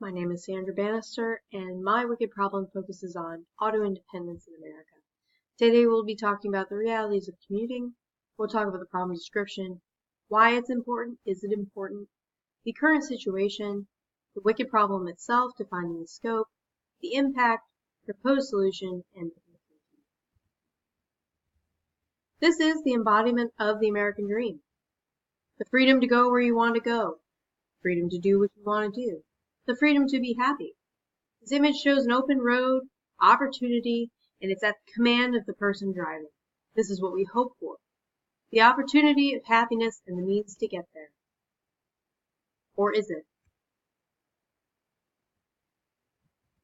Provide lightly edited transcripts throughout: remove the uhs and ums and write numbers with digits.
My name is Sandra Bannister, and my wicked problem focuses on auto independence in America. Today we'll be talking about the realities of commuting. We'll talk about the problem description, why it's important, is it important, the current situation, the wicked problem itself, defining the scope, the impact, proposed solution, and the conclusion. This is the embodiment of the American dream. The freedom to go where you want to go, freedom to do what you want to do, the freedom to be happy. This image shows an open road, opportunity, and it's at the command of the person driving. This is what we hope for. The opportunity of happiness and the means to get there. Or is it?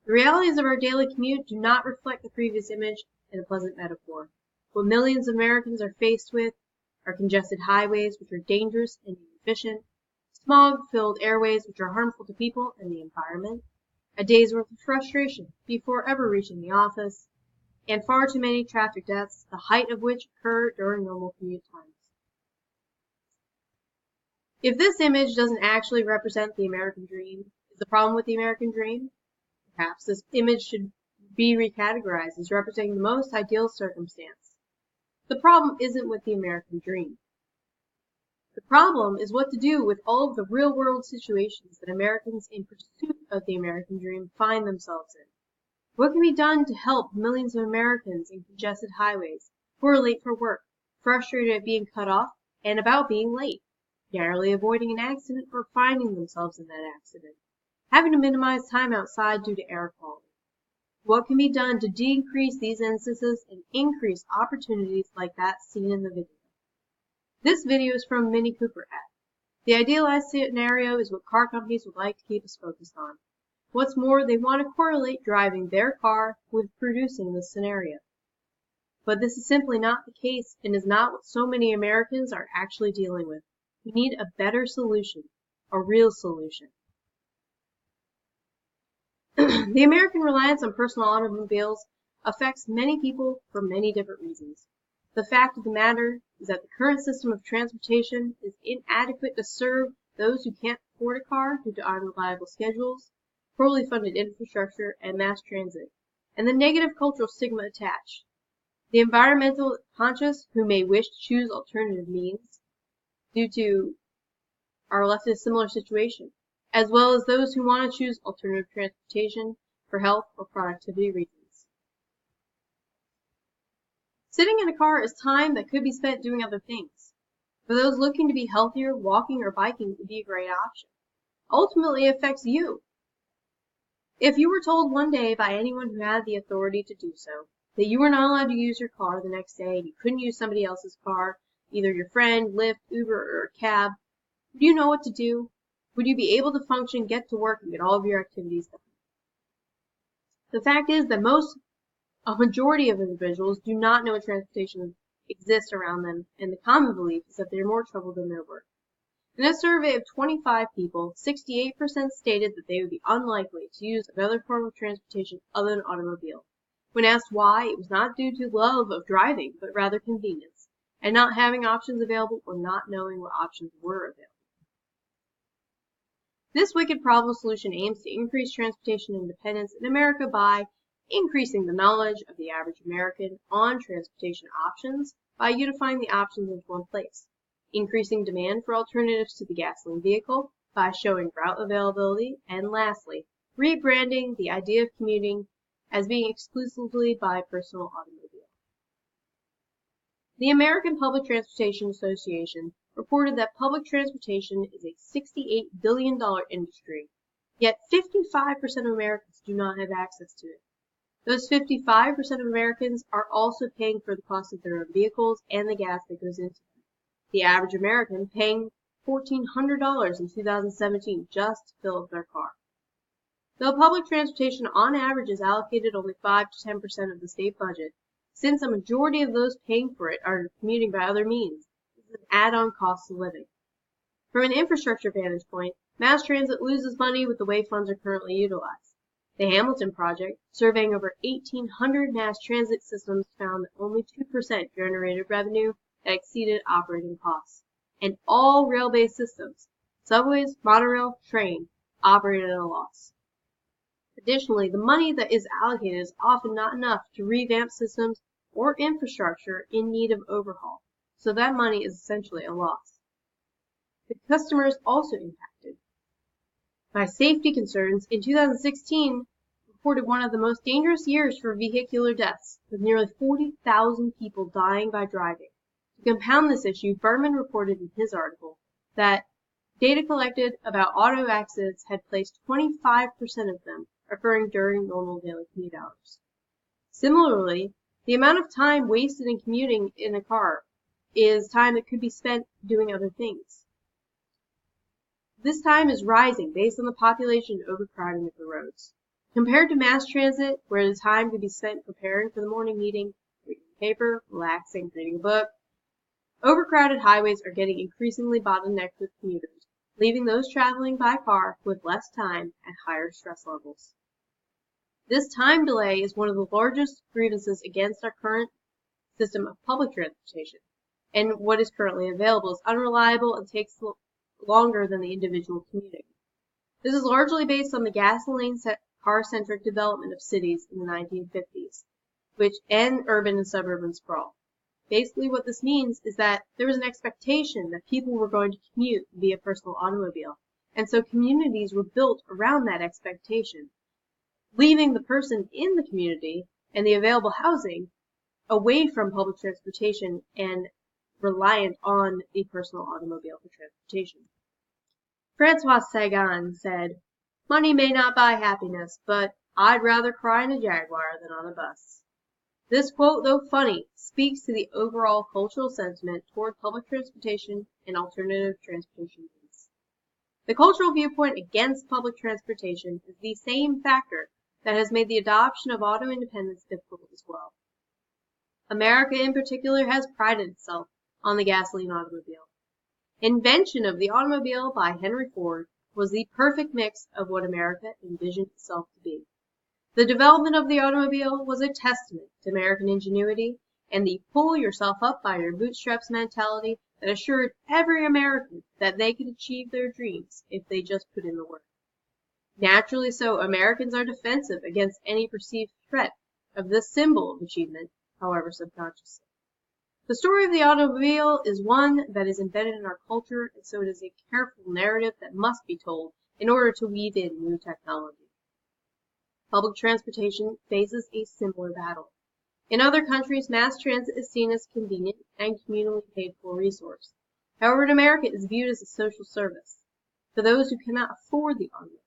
The realities of our daily commute do not reflect the previous image in a pleasant metaphor. What millions of Americans are faced with are congested highways which are dangerous and inefficient, smog-filled airways which are harmful to people and the environment, a day's worth of frustration before ever reaching the office, and far too many traffic deaths, the height of which occur during normal commute times. If this image doesn't actually represent the American dream, is the problem with the American dream? Perhaps this image should be recategorized as representing the most ideal circumstance. The problem isn't with the American dream. The problem is what to do with all of the real-world situations that Americans in pursuit of the American dream find themselves in. What can be done to help millions of Americans in congested highways who are late for work, frustrated at being cut off, and about being late, narrowly avoiding an accident or finding themselves in that accident, having to minimize time outside due to air quality? What can be done to decrease these instances and increase opportunities like that seen in the video? This video is from Mini Cooper ad. The idealized scenario is what car companies would like to keep us focused on. What's more, they want to correlate driving their car with producing this scenario. But this is simply not the case and is not what so many Americans are actually dealing with. We need a better solution, a real solution. The American reliance on personal automobiles affects many people for many different reasons. The fact of the matter is that the current system of transportation is inadequate to serve those who can't afford a car due to unreliable schedules, poorly funded infrastructure, and mass transit, and the negative cultural stigma attached. The environmental conscious who may wish to choose alternative means are left in a similar situation, as well as those who want to choose alternative transportation for health or productivity reasons. Sitting in a car is time that could be spent doing other things. For those looking to be healthier, walking or biking would be a great option. Ultimately, it affects you. If you were told one day by anyone who had the authority to do so that you were not allowed to use your car the next day and you couldn't use somebody else's car, either your friend, Lyft, Uber, or a cab, would you know what to do? Would you be able to function, get to work, and get all of your activities done? The fact is that a majority of individuals do not know what transportation exists around them, and the common belief is that they're more trouble than they're worth. In a survey of 25 people, 68% stated that they would be unlikely to use another form of transportation other than automobile. When asked why, it was not due to love of driving, but rather convenience, and not having options available or not knowing what options were available. This wicked problem solution aims to increase transportation independence in America by increasing the knowledge of the average American on transportation options by unifying the options into one place, increasing demand for alternatives to the gasoline vehicle by showing route availability, and lastly, rebranding the idea of commuting as being exclusively by personal automobile. The American Public Transportation Association reported that public transportation is a $68 billion industry, yet 55% of Americans do not have access to it. Those 55% of Americans are also paying for the cost of their own vehicles and the gas that goes into them. The average American paying $1,400 in 2017 just to fill up their car. Though public transportation on average is allocated only 5 to 10% of the state budget, since a majority of those paying for it are commuting by other means, this is an add-on cost of living. From an infrastructure vantage point, mass transit loses money with the way funds are currently utilized. The Hamilton Project, surveying over 1,800 mass transit systems, found that only 2% generated revenue that exceeded operating costs. And all rail-based systems, subways, monorail, train, operated at a loss. Additionally, the money that is allocated is often not enough to revamp systems or infrastructure in need of overhaul, so that money is essentially a loss. The customer is also impacted by safety concerns. In 2016, reported one of the most dangerous years for vehicular deaths, with nearly 40,000 people dying by driving. To compound this issue, Berman reported in his article that data collected about auto accidents had placed 25% of them occurring during normal daily commute hours. Similarly, the amount of time wasted in commuting in a car is time that could be spent doing other things. This time is rising based on the population overcrowding of the roads. Compared to mass transit, where the time could be spent preparing for the morning meeting, reading the paper, relaxing, reading a book, overcrowded highways are getting increasingly bottlenecked with commuters, leaving those traveling by car with less time and higher stress levels. This time delay is one of the largest grievances against our current system of public transportation, and what is currently available is unreliable and takes longer than the individual commuting. This is largely based on the gasoline car-centric development of cities in the 1950s, and urban and suburban sprawl. Basically what this means is that there was an expectation that people were going to commute via personal automobile, and so communities were built around that expectation, leaving the person in the community and the available housing away from public transportation and reliant on the personal automobile for transportation. Francois Sagan said, "Money may not buy happiness, but I'd rather cry in a Jaguar than on a bus." This quote, though funny, speaks to the overall cultural sentiment toward public transportation and alternative transportation means. The cultural viewpoint against public transportation is the same factor that has made the adoption of auto independence difficult as well. America in particular has prided itself on the gasoline automobile. Invention of the automobile by Henry Ford was the perfect mix of what America envisioned itself to be. The development of the automobile was a testament to American ingenuity and the pull yourself up by your bootstraps mentality that assured every American that they could achieve their dreams if they just put in the work. Naturally so, Americans are defensive against any perceived threat of this symbol of achievement, however subconsciously. The story of the automobile is one that is embedded in our culture, and so it is a careful narrative that must be told in order to weave in new technology. Public transportation faces a similar battle. In other countries, mass transit is seen as convenient and communally paid for resource. However, in America, it is viewed as a social service for those who cannot afford the automobile.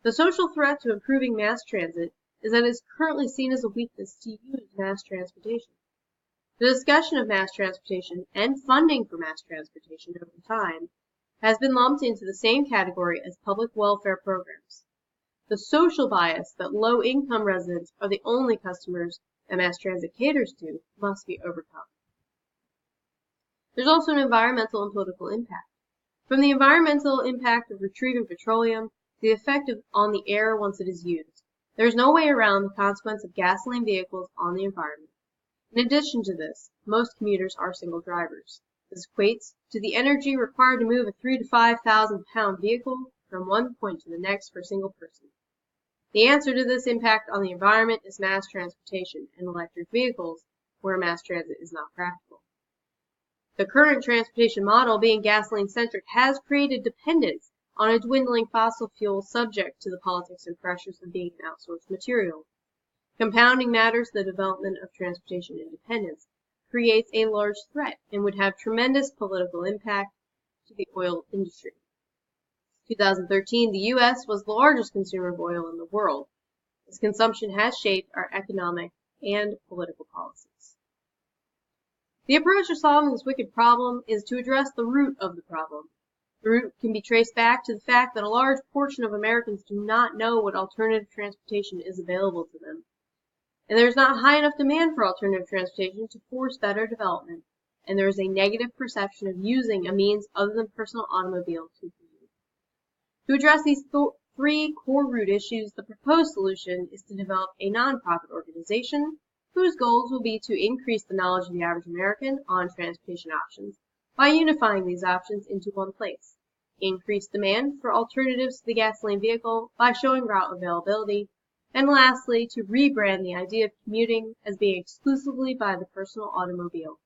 The social threat to improving mass transit is that it is currently seen as a weakness to use mass transportation. The discussion of mass transportation and funding for mass transportation over time has been lumped into the same category as public welfare programs. The social bias that low-income residents are the only customers that mass transit caters to must be overcome. There's also an environmental and political impact. From the environmental impact of retrieving petroleum to the effect on the air once it is used, there is no way around the consequence of gasoline vehicles on the environment. In addition to this, most commuters are single drivers. This equates to the energy required to move a 3,000 to 5,000 pound vehicle from one point to the next for a single person. The answer to this impact on the environment is mass transportation and electric vehicles, where mass transit is not practical. The current transportation model, being gasoline-centric, has created dependence on a dwindling fossil fuel subject to the politics and pressures of being an outsourced material. Compounding matters, the development of transportation independence creates a large threat and would have tremendous political impact to the oil industry. In 2013, the U.S. was the largest consumer of oil in the world. This consumption has shaped our economic and political policies. The approach to solving this wicked problem is to address the root of the problem. The root can be traced back to the fact that a large portion of Americans do not know what alternative transportation is available to them. And there is not high enough demand for alternative transportation to force better development, and there is a negative perception of using a means other than personal automobile to commute. To address these three core root issues, the proposed solution is to develop a nonprofit organization whose goals will be to increase the knowledge of the average American on transportation options by unifying these options into one place, increase demand for alternatives to the gasoline vehicle by showing route availability, and lastly, to rebrand the idea of commuting as being exclusively by the personal automobile.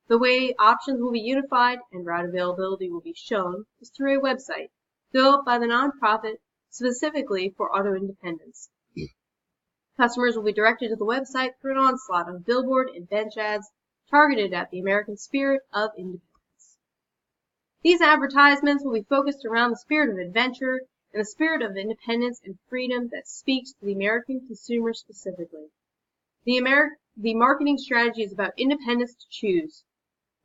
The way options will be unified and route availability will be shown is through a website developed by the nonprofit specifically for auto independence. Customers will be directed to the website through an onslaught of billboard and bench ads targeted at the American spirit of independence. These advertisements will be focused around the spirit of adventure and the spirit of independence and freedom that speaks to the American consumer specifically. The marketing strategy is about independence to choose.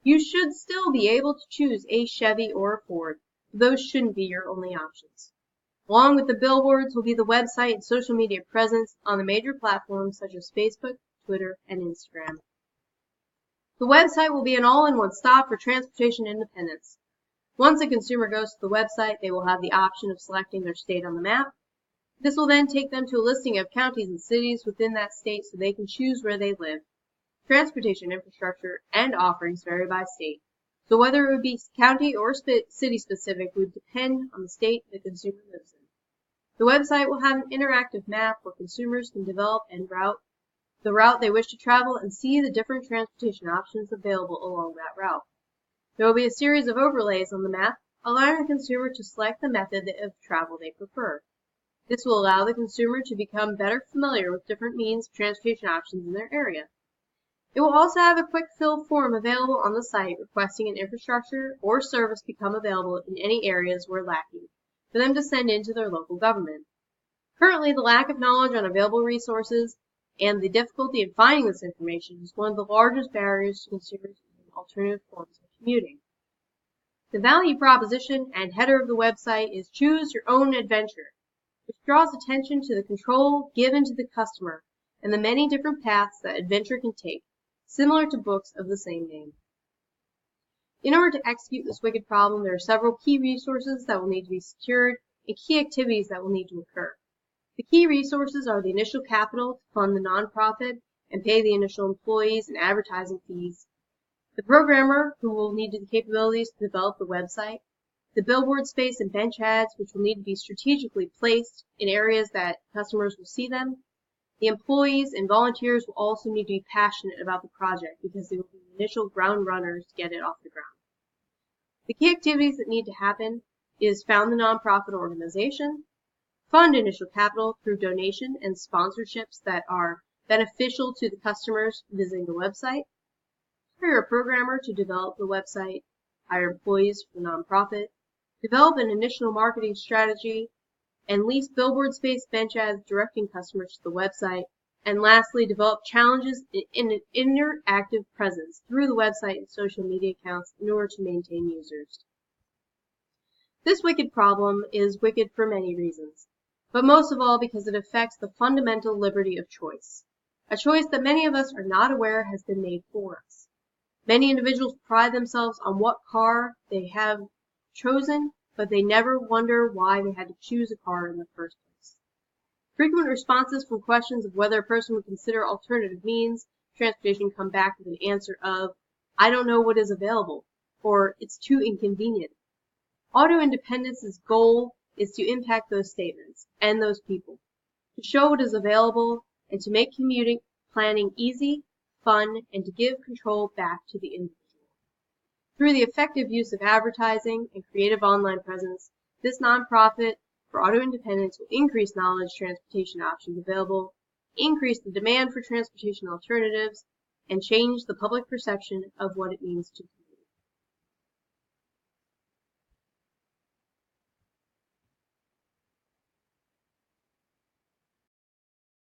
You should still be able to choose a Chevy or a Ford, but those shouldn't be your only options. Along with the billboards will be the website and social media presence on the major platforms such as Facebook, Twitter, and Instagram. The website will be an all-in-one stop for transportation independence. Once a consumer goes to the website, they will have the option of selecting their state on the map. This will then take them to a listing of counties and cities within that state so they can choose where they live. Transportation infrastructure and offerings vary by state, so whether it would be county or city specific would depend on the state the consumer lives in. The website will have an interactive map where consumers can develop and the route they wish to travel and see the different transportation options available along that route. There will be a series of overlays on the map, allowing the consumer to select the method of travel they prefer. This will allow the consumer to become better familiar with different means of transportation options in their area. It will also have a quick fill form available on the site requesting an infrastructure or service become available in any areas where lacking, for them to send in to their local government. Currently, the lack of knowledge on available resources and the difficulty in finding this information is one of the largest barriers to consumers using alternative forms of commuting. The value proposition and header of the website is Choose Your Own Adventure, which draws attention to the control given to the customer and the many different paths that adventure can take, similar to books of the same name. In order to execute this wicked problem, there are several key resources that will need to be secured and key activities that will need to occur. The key resources are the initial capital to fund the nonprofit and pay the initial employees and advertising fees, the programmer who will need the capabilities to develop the website, the billboard space and bench ads which will need to be strategically placed in areas that customers will see them. The employees and volunteers will also need to be passionate about the project because they will be the initial ground runners to get it off the ground. The key activities that need to happen is found the nonprofit organization, fund initial capital through donation and sponsorships that are beneficial to the customers visiting the website, hire a programmer to develop the website, hire employees for the nonprofit, develop an initial marketing strategy, and lease billboard space bench ads directing customers to the website, and lastly, develop challenges in an interactive presence through the website and social media accounts in order to maintain users. This wicked problem is wicked for many reasons, but most of all because it affects the fundamental liberty of choice, a choice that many of us are not aware has been made for us. Many individuals pride themselves on what car they have chosen, but they never wonder why they had to choose a car in the first place. Frequent responses from questions of whether a person would consider alternative means of transportation come back with an answer of, I don't know what is available, or it's too inconvenient. Auto Independence's goal is to impact those statements and those people, to show what is available and to make commuting planning easy, fun, and to give control back to the individual. Through the effective use of advertising and creative online presence, this nonprofit for auto independence will increase knowledge transportation options available, increase the demand for transportation alternatives, and change the public perception of what it means to commute.